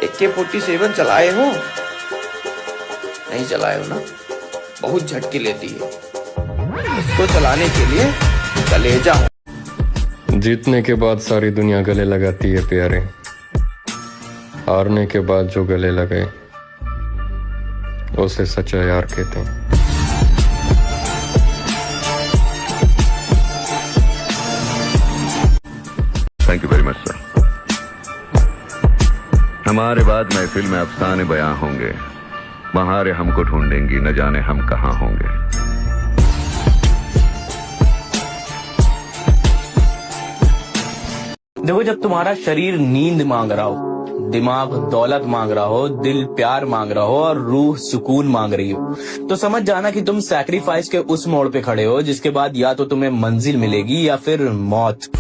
AK-47 चलाए हो? नहीं चलाए हो ना? बहुत झटके लेती है। इसको चलाने के लिए कलेजा हो। जीतने के बाद सारी दुनिया गले लगाती है प्यारे, हारने के बाद जो गले लगे उसे सच्चा यार कहते हैं। Thank you very much sir. हमारे बाद महफिल में अफसाने बयां होंगे, बहारें हमको ढूंढेंगी, न जाने हम कहां होंगे। देखो, जब तुम्हारा शरीर नींद मांग रहा हो, दिमाग दौलत मांग रहा हो, दिल प्यार मांग रहा हो और रूह सुकून मांग रही हो, तो समझ जाना कि तुम सैक्रिफाइस के उस मोड़ पे खड़े हो जिसके बाद या तो तुम्हें मंजिल मिलेगी या फिर मौत।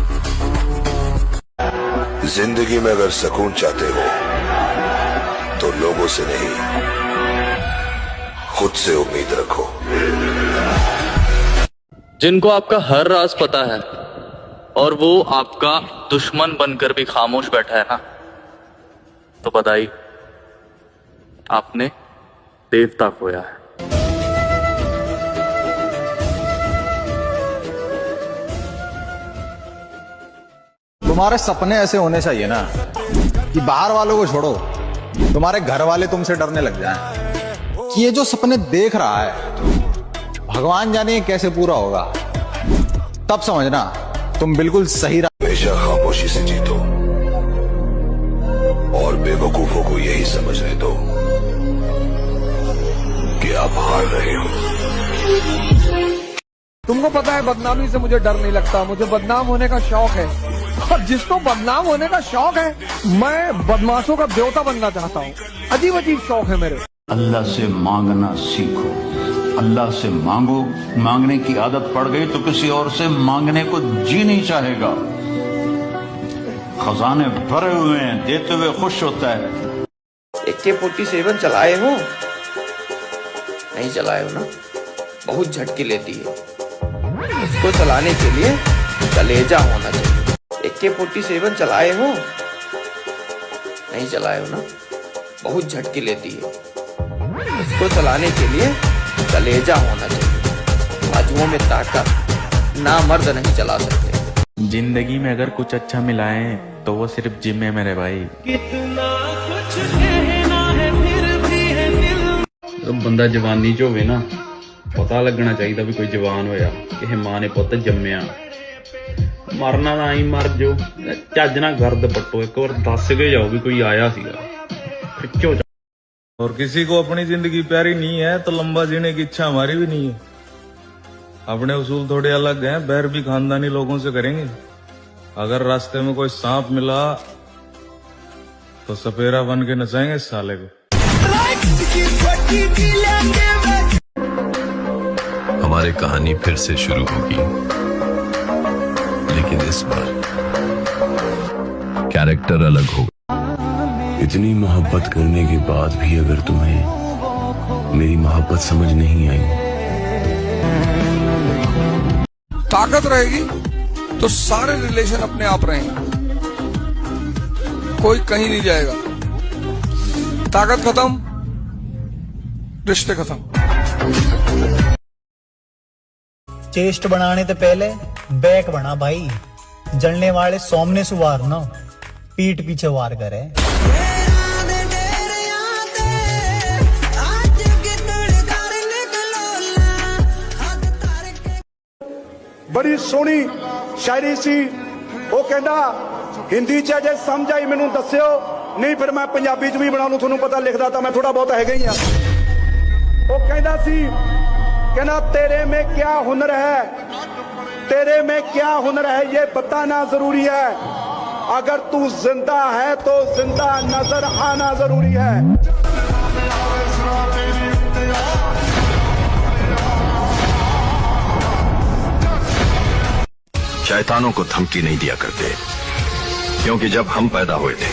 जिंदगी में अगर सुकून चाहते हो तो लोगों से नहीं, खुद से उम्मीद रखो। जिनको आपका हर राज पता है और वो आपका दुश्मन बनकर भी खामोश बैठा है ना, तो बताइए आपने देवता खोया है। तुम्हारे सपने ऐसे होने चाहिए ना कि बाहर वालों को छोड़ो, तुम्हारे घर वाले तुमसे डरने लग जाएं कि ये जो सपने देख रहा है भगवान जाने कैसे पूरा होगा। तब समझना तुम बिल्कुल सही हमेशा खामोशी से जीतो और बेवकूफों को यही समझने दो कि आप हार रहे हो। तुमको पता है बदनामी से मुझे डर नहीं लगता, मुझे बदनाम होने का शौक है। और जिसको बदनाम होने का शौक है, मैं बदमाशों का देवता बनना चाहता हूँ। अजीब अजीब शौक है मेरे। अल्लाह से मांगना सीखो, अल्लाह से मांगो। मांगने की आदत पड़ गई तो किसी और से मांगने को जी नहीं चाहेगा। खजाने भरे हुए हैं, देते हुए खुश होता है। AK-47 चलाए हो? नहीं चलाए हो ना? बहुत झटके लेती है। इसको चलाने के लिए कलेजा होना चाहिए। AK-47 चलाए हो? नहीं चलाए हो ना? बहुत झटके लेती है। इसको चलाने के लिए कलेजा होना चाहिए। बाजुओं में ताकत, ना मर्द नहीं चला सकते। जिंदगी में अगर कुछ अच्छा मिला है तो वो सिर्फ जिम है मेरे भाई। कितना कुछ कहना है फिर भी है दिल। तो बंदा जवानी च होवे ना, पता लगना चाहिए भी कोई जवान होया कि मां ने पुत जम्मिया। मरना ना ही मर जो, चज ना गर्द पट्टो, एक बार दस के जाओ भी कोई आया सीगा। और किसी को अपनी जिंदगी प्यारी नहीं है तो लंबा जीने की इच्छा हमारी भी नहीं है। अपने उसूल थोड़े अलग हैं, बैर भी खानदानी लोगों से करेंगे। अगर रास्ते में कोई सांप मिला तो सपेरा बन के नचाएंगे इस साले को। हमारी कहानी फिर से शुरू होगी, लेकिन इस बार कैरेक्टर अलग होगा। इतनी मोहब्बत करने के बाद भी अगर तुम्हें मेरी मोहब्बत समझ नहीं आई, ताकत रहेगी तो सारे रिलेशन अपने आप रहेंगे, कोई कहीं नहीं जाएगा। ताकत खत्म, रिश्ते खत्म। चेस्ट बनाने से पहले बैक बना भाई, जलने वाले सामने से वार ना, पीठ पीछे वार करे। बड़ी सोहनी शायरी सी, वो कहता हिंदी च जे समझ आई मैनू दस्यो, नहीं फिर मैं पंजाबी च भी बना लूं। थोनू पता लिखदा तो मैं थोड़ा बहुत है ही हां। वो कहता सी, कहना तेरे में क्या हुनर है, तेरे में क्या हुनर है ये बताना जरूरी है। अगर तू जिंदा है तो जिंदा नजर आना जरूरी है। शैतानों को धमकी नहीं दिया करते, क्योंकि जब हम पैदा हुए थे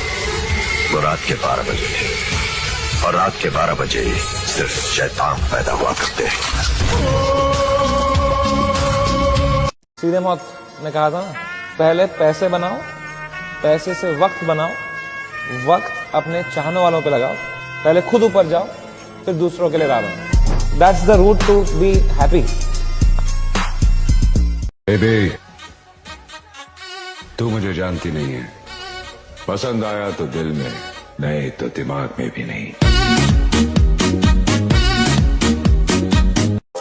वो रात के 12 बजे थे, और रात के 12 बजे सिर्फ शैतान पैदा हुआ करते हैं। सीधे मौत ने कहा था ना, पहले पैसे बनाओ, पैसे से वक्त बनाओ, वक्त अपने चाहने वालों पे लगाओ। पहले खुद ऊपर जाओ, फिर दूसरों के लिए राह बनो। That's the route to be happy. Baby, तू मुझे जानती नहीं है। पसंद आया तो दिल में, नहीं तो दिमाग में भी नहीं।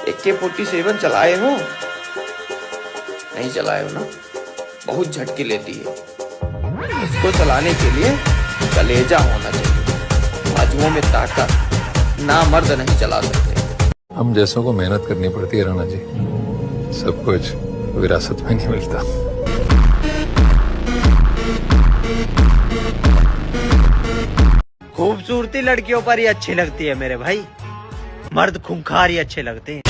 AK-47 चलाए हो? नहीं चलाए हो ना? बहुत झटके लेती है। इसको चलाने के लिए कलेजा होना चाहिए। बाजुओं में ताकत, ना मर्द नहीं चला सकते। हम जैसों को मेहनत करनी पड़ती है राणा जी, सब कुछ विरासत में नहीं मिलता। खूबसूरती लड़कियों पर ही अच्छी लगती है मेरे भाई, मर्द खूंखार ही अच्छे लगते हैं।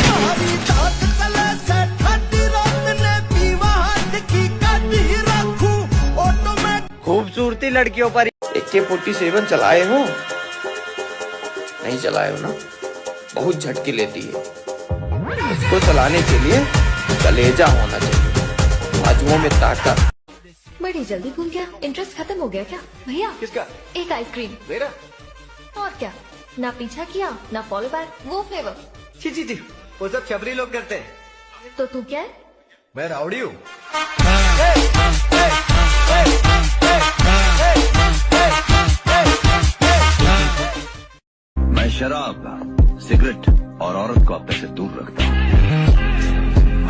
खूबसूरती लड़कियों पर AK-47 चलाए हो? नहीं चलाए हो ना? बहुत झटके लेती है। इसको चलाने के लिए कलेजा होना चाहिए। बाजुओं में ताकत। बड़ी जल्दी भूल गया, इंटरेस्ट खत्म हो गया क्या भैया? किसका? एक आइसक्रीम। मेरा? और क्या, ना पीछा किया ना फॉलो बैक, वो फ्लेवर। छी छी छी, वो सब छबरी लोग करते हैं। तो तू क्या है? मैं राउडी हूँ। मैं शराब, सिगरेट और औरत को अपने से दूर रखता हूँ।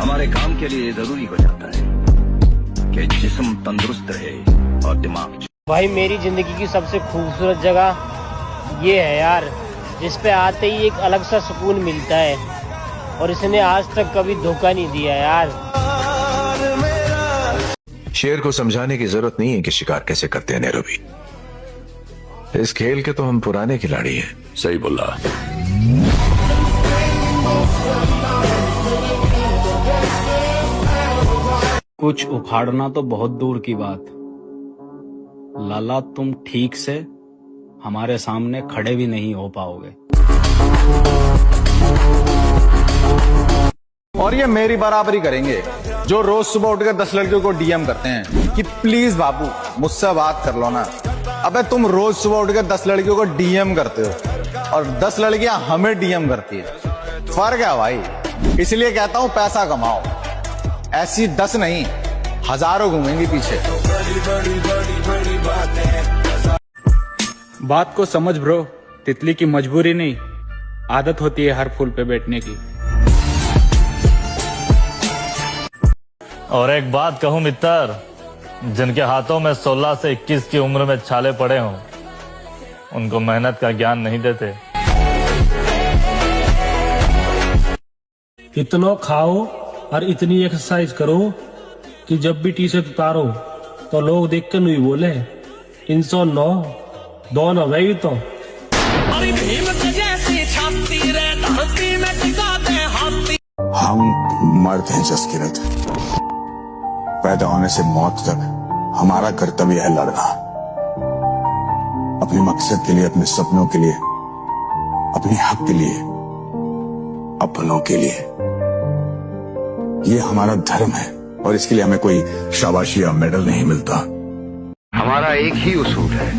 हमारे काम के लिए ये जरूरी हो जाता है कि जिस्म तंदुरुस्त रहे और दिमाग। भाई मेरी जिंदगी की सबसे खूबसूरत जगह ये है यार, जिस पे आते ही एक अलग सा सुकून मिलता है, और इसने आज तक कभी धोखा नहीं दिया यार। शेर को समझाने की जरूरत नहीं है कि शिकार कैसे करते हैं नैरोबी। इस खेल के तो हम पुराने खिलाड़ी हैं। सही बोला। कुछ उखाड़ना तो बहुत दूर की बात, लाला तुम ठीक से हमारे सामने खड़े भी नहीं हो पाओगे। और ये मेरी बराबरी करेंगे जो रोज सुबह उठकर 10 लड़कियों को DM करते हैं कि प्लीज बाबू मुझसे बात कर लो ना। अबे तुम रोज सुबह उठकर 10 लड़कियों को DM करते हो और 10 लड़कियां हमें DM करती है। फर्क है भाई। इसलिए कहता हूं पैसा कमाओ, ऐसी 10 नहीं हजारों घूमेंगी पीछे। बात को समझ ब्रो, तितली की मजबूरी नहीं, आदत होती है हर फूल पे बैठने की। और एक बात कहूं मित्र, जिनके हाथों में 16 से 21 की उम्र में छाले पड़े हों, उनको मेहनत का ज्ञान नहीं देते। इतना खाओ और इतनी एक्सरसाइज करो कि जब भी टी-शर्ट उतारो तो लोग देख कर नहीं बोले 309 दो ना वही तो। हम मर्द हैं जसकिरत, पैदा होने से मौत तक हमारा कर्तव्य है लड़ना, अपने मकसद के लिए, अपने सपनों के लिए, अपने हक के लिए, अपनों के लिए। ये हमारा धर्म है और इसके लिए हमें कोई शाबाशी या मेडल नहीं मिलता। हमारा एक ही उसूल है,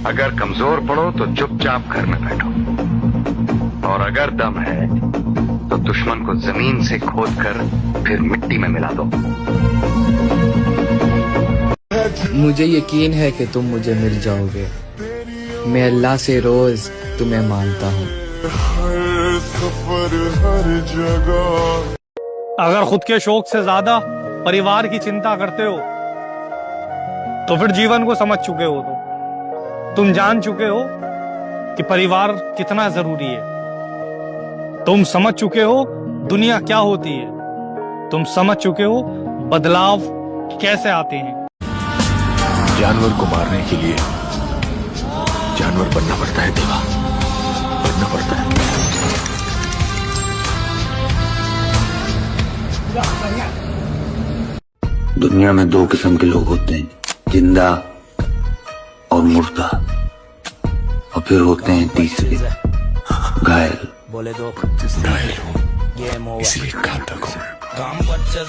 अगर कमजोर पड़ो तो चुपचाप घर में बैठो, और अगर दम है तो दुश्मन को जमीन से खोदकर फिर मिट्टी में मिला दो। मुझे यकीन है कि तुम मुझे मिल जाओगे। मैं अल्लाह से रोज तुम्हें मानता हूँ। अगर खुद के शौक से ज्यादा परिवार की चिंता करते हो तो फिर जीवन को समझ चुके हो। तो तुम जान चुके हो कि परिवार कितना जरूरी है। तुम समझ चुके हो दुनिया क्या होती है। तुम समझ चुके हो बदलाव कैसे आते हैं। जानवर को मारने के लिए जानवर बनना पड़ता है देवा, बनना पड़ता है। दुनिया में दो किस्म के लोग होते हैं, जिंदा और मुर्दा, और फिर होते हैं तीसरे घायल। बोले दो घायल हूं इसलिए घातक हूं। काम पच्चे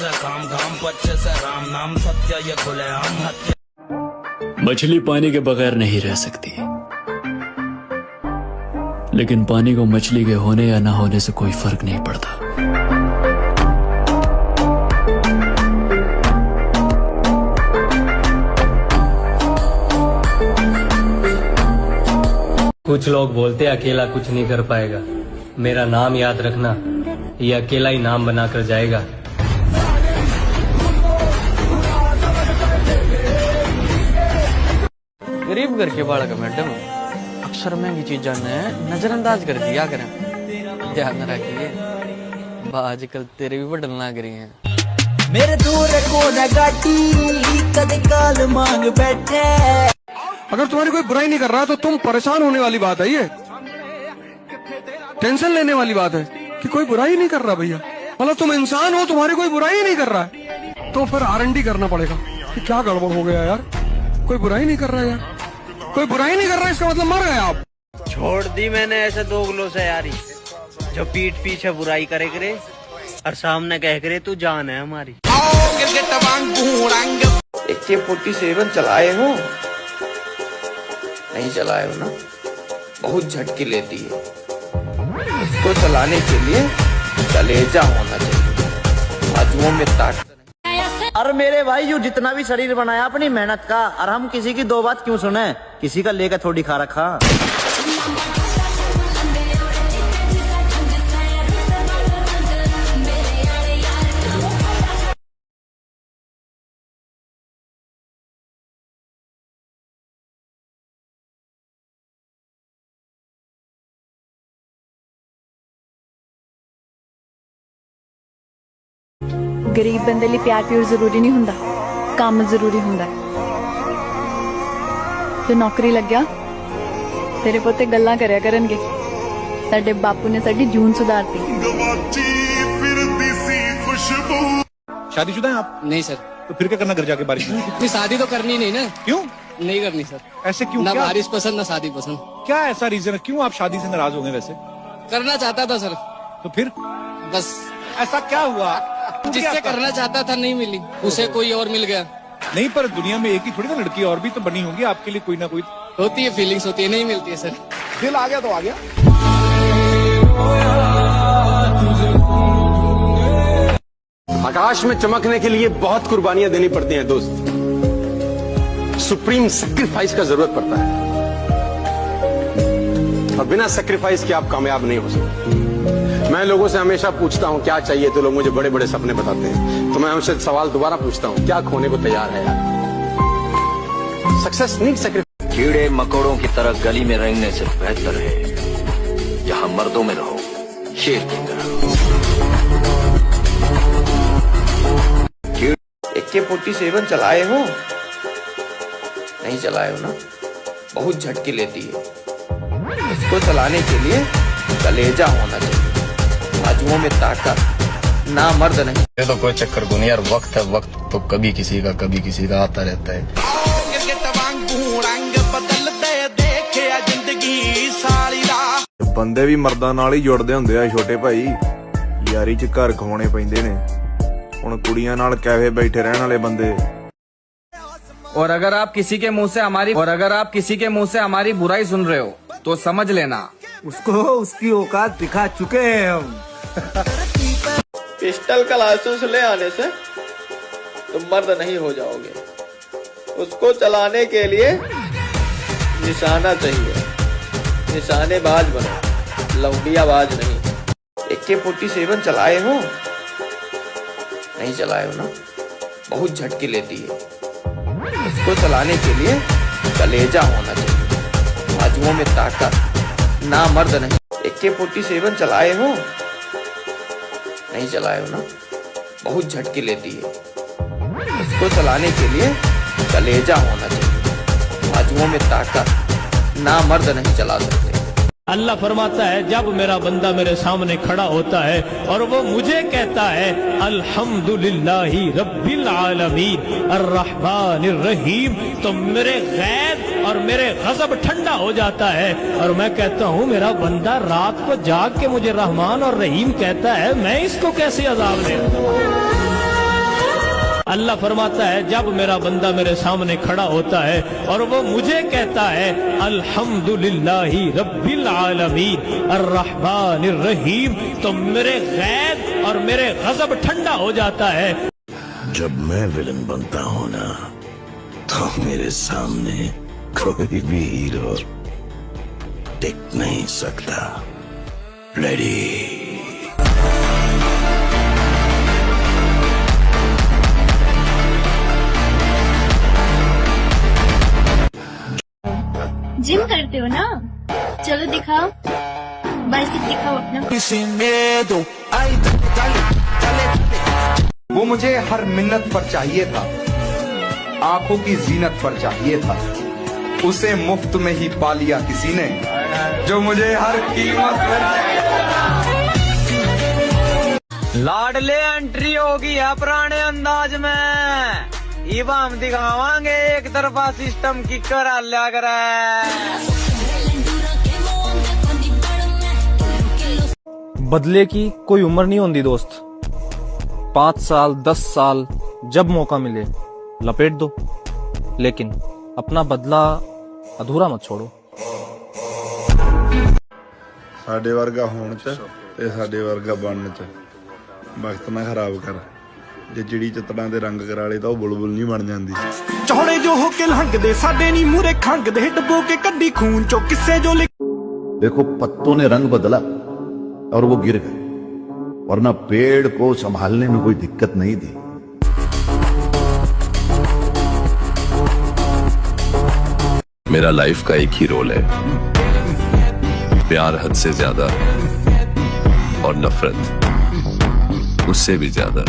से राम नाम सत्य ये खुले आम हत्या। मछली पानी के बगैर नहीं रह सकती, लेकिन पानी को मछली के होने या ना होने से कोई फर्क नहीं पड़ता। कुछ लोग बोलते अकेला कुछ नहीं कर पाएगा। मेरा नाम याद रखना, ये अकेला ही नाम बनाकर जाएगा। गरीब घर के बालक मैडम, अक्सर महंगी चीजें नजरअंदाज कर दिया करें। ध्यान रखिए, आजकल तेरे भी बढ़न लग रही हैं। मेरे दूर को न गाटी कद काल मांग बैठे। अगर तुम्हारी कोई बुराई नहीं कर रहा तो तुम परेशान होने वाली बात है, ये टेंशन लेने वाली बात है कि कोई बुराई नहीं कर रहा भैया। मतलब तुम इंसान हो, तुम्हारी कोई बुराई नहीं कर रहा है, तो फिर R&D करना पड़ेगा कि क्या गड़बड़ हो गया यार। कोई बुराई नहीं कर रहा है यार, कोई बुराई नहीं कर रहा है, इसका मतलब मर गए आप। छोड़ दी मैंने ऐसे दोगलों से यारी, जो पीठ पीछे बुराई करे करे और सामने कह करे तू जान है हमारी। AK-47 चलाए हो? नहीं चलाए हो ना? बहुत झटके लेती है। उसको चलाने के लिए कलेजा होना चाहिए, बाजुओं में ताकत। और मेरे भाई यू जितना भी शरीर बनाया अपनी मेहनत का, और हम किसी की दो बात क्यों सुने, किसी का लेकर थोड़ी खा रखा। गरीब बंदे लिए प्यार प्यूर जरूरी नहीं हुंदा, काम जरूरी हुंदा। जो नौकरी लग गया तेरे पोते गल्लां करया करनगे। साडे बापू ने साडी जून सुधारती। शादीशुदा हैं आप? नहीं सर। तो फिर क्या करना घर जाके बारिश में? नहीं, शादी तो करनी नहीं ना। क्यों नहीं करनी सर? ऐसे क्यों? ना क्या? बारिश पसंद ना शादी पसंद। क्या ऐसा रीजन है, क्यों आप शादी से नाराज हो गए? वैसे करना चाहता था सर। तो फिर बस ऐसा क्या हुआ? जिससे करना चाहता था नहीं मिली, उसे कोई और मिल गया। नहीं, पर दुनिया में एक ही थोड़ी ना लड़की, और भी तो बनी होंगी आपके लिए कोई ना कोई। होती है, फीलिंग्स होती है, नहीं मिलती है सर। दिल आ गया तो आ गया। आकाश में चमकने के लिए बहुत कुर्बानियां देनी पड़ती हैं दोस्त, सुप्रीम सैक्रिफाइस का जरूरत पड़ता है, और बिना सैक्रिफाइस के आप कामयाब नहीं हो सकते। मैं लोगों से हमेशा पूछता हूं क्या चाहिए, तो लोग मुझे बड़े बड़े सपने बताते हैं। तो मैं उनसे सवाल दोबारा पूछता हूं, क्या खोने को तैयार है यार? Success need sacrifice. कीड़े मकोड़ों की तरह गली में रेंगने से बेहतर है जहां मर्दों में रहो, शेर की तरह। AK-47 चलाए हो? नहीं चलाए हो ना? बहुत झटके लेती है। उसको चलाने के लिए कलेजा होना चाहिए, बाजुओं में ताकत, ना मर्द नहीं। ये तो कोई चक्कर को नहीं यार, वक्त है, वक्त तो कभी किसी का आता रहता है। ਬੰਦੇ ਵੀ ਮਰਦਾਂ ਨਾਲ ਹੀ ਜੁੜਦੇ ਹੁੰਦੇ ਆ ਛੋਟੇ ਭਾਈ, ਯਾਰੀ 'ਚ ਘਰ ਖਵਾਉਣੇ ਪੈਂਦੇ ਨੇ। ਹੁਣ ਕੁੜੀਆਂ ਨਾਲ ਕੈਫੇ ਬੈਠੇ ਰਹਿਣ ਵਾਲੇ ਬੰਦੇ। और अगर आप किसी के मुंह से हमारी बुराई सुन रहे हो तो समझ लेना उसको उसकी औकात दिखा चुके हैं हम। पिस्टल का लाइसेंस ले आने से तुम मर्द नहीं हो जाओगे। उसको चलाने के लिए निशाना चाहिए, निशानेबाज बनो, लौंडियाबाज नहीं। AK-47 चलाए हो? नहीं चलाए हो ना? बहुत झटके लेती है। उसको चलाने के लिए कलेजा होना चाहिए, बाजुओं में ताकत, ना मर्द नहीं। AK-47 चलाए हो? नहीं चलाए हो ना? बहुत झटके लेती है। उसको चलाने के लिए कलेजा होना चाहिए, बाजुओं में ताकत, ना मर्द नहीं चला सकते। अल्लाह फरमाता है, जब मेरा बंदा मेरे सामने खड़ा होता है और वो मुझे कहता है अल्हम्दुलिल्लाहि रब्बिल आलमीन अर्रहमानिर रहीम, तो मेरे गैब और मेरे गज़ब ठंडा हो जाता है और मैं कहता हूँ मेरा बंदा रात को जाग के मुझे रहमान और रहीम कहता है, मैं इसको कैसे अज़ाब दे। अल्लाह फरमाता है जब मेरा बंदा मेरे सामने खड़ा होता है और वो मुझे कहता है अल्हम्दुलिल्लाहि रब्बिल आलमीन अर्रहमानिर रहीम, तो मेरे गैब और मेरे गजब ठंडा हो जाता है। जब मैं विलन बनता हूं ना, तो मेरे सामने कोई भी हीरो टिक नहीं सकता। रेडी। जिम करते हो ना, चलो दिखाओ, बाइसेप दिखाओ अपना। वो मुझे हर मिन्नत पर चाहिए था, आंखों की जीनत पर चाहिए था, उसे मुफ्त में ही पा लिया किसी ने, जो मुझे हर कीमत पर लाडले एंट्री होगी है पुराने अंदाज में, इब हम दिखावांगे एक तरफा सिस्टम की करा लिया कर। बदले की कोई उम्र नहीं होती दोस्त। 5 साल 10 साल जब मौका मिले लपेट दो, लेकिन अपना बदला अधूरा मत छोड़ो। ਸਾਡੇ ਵਰਗਾ ਹੋਣ ਚ ਤੇ ਸਾਡੇ ਵਰਗਾ ਬਣਨ ਚ ਵਕਤ ਨਾ ਖਰਾਬ ਕਰ। ਜੇ ਜਿਹੜੀ ਚਿੱਤੜਾਂ ਦੇ ਰੰਗ ਕਰਾਲੇ ਤਾਂ ਉਹ ਬੁਲਬੁਲ ਨਹੀਂ ਬਣ ਜਾਂਦੀ। ਚੌੜੇ ਜੋ ਹੋ ਕੇ ਲੰਘਦੇ ਸਾਡੇ ਨਹੀਂ ਮੂਰੇ ਖੰਗਦੇ, ਡੱਬੋ ਕੇ ਕੱਢੀ ਖੂਨ ਚੋਂ ਕਿੱਸੇ ਜੋ। देखो पत्तों ने रंग बदला और वो गिर गए, वरना पेड़ को संभालने में कोई दिक्कत नहीं थी। मेरा लाइफ का एक ही रोल है, प्यार हद से ज्यादा और नफरत उससे भी ज्यादा।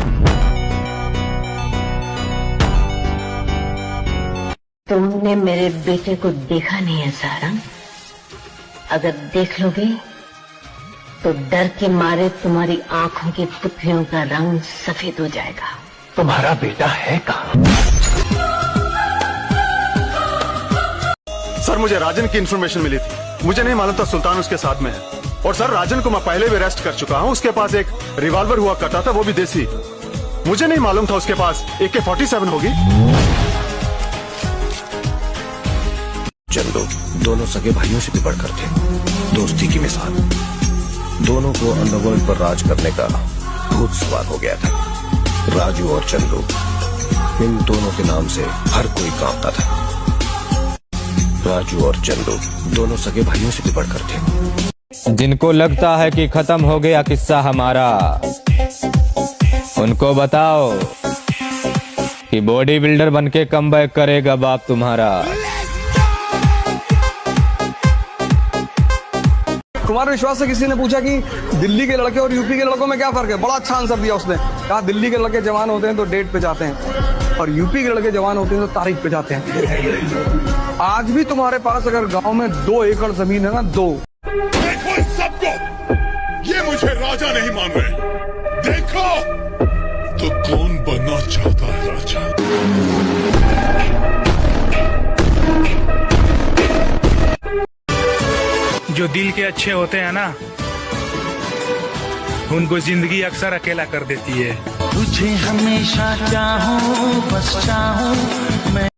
तुमने मेरे बेटे को देखा नहीं है सारंग, अगर देख लोगे तो डर के मारे तुम्हारी आंखों की पुतलियों का रंग सफेद हो जाएगा। तुम्हारा बेटा है कहाँ? सर मुझे राजन की इन्फॉर्मेशन मिली थी, मुझे नहीं मालूम था सुल्तान उसके साथ में है। और सर राजन को मैं पहले भी अरेस्ट कर चुका हूँ, उसके पास एक रिवॉल्वर हुआ करता था, वो भी देसी। मुझे नहीं मालूम था उसके पास AK-47 होगी। चंदू दोनों सगे भाइयों से भी बढ़कर थे, दोस्ती की मिसाल। दोनों को अंडरवर्ल्ड पर राज करने का भूत सवार हो गया था। राजू और चंदू, इन दोनों के नाम से हर कोई कांपता था। राजू और चंदू दोनों सगे भाइयों से भी बढ़कर थे। जिनको लगता है कि खत्म हो गया किस्सा हमारा, उनको बताओ कि बॉडी बिल्डर बनके कमबैक करेगा बाप तुम्हारा। कुमार विश्वास से किसी ने पूछा कि दिल्ली के लड़के और यूपी के लड़कों में क्या फर्क है, बड़ा अच्छा आंसर दिया उसने। कहा दिल्ली के लड़के जवान होते हैं तो डेट पे जाते हैं, और यूपी के लड़के जवान होते हैं तो तारीख पे जाते हैं। आज भी तुम्हारे पास अगर गांव में 2 एकड़ जमीन है ना, 2, देखो सबको, ये मुझे राजा नहीं मान रहे। देखो तो कौन बनना चाहता है राजा। जो दिल के अच्छे होते हैं ना, उनको जिंदगी अक्सर अकेला कर देती है। तुझे हमेशा चाहूं, बस चाहूं,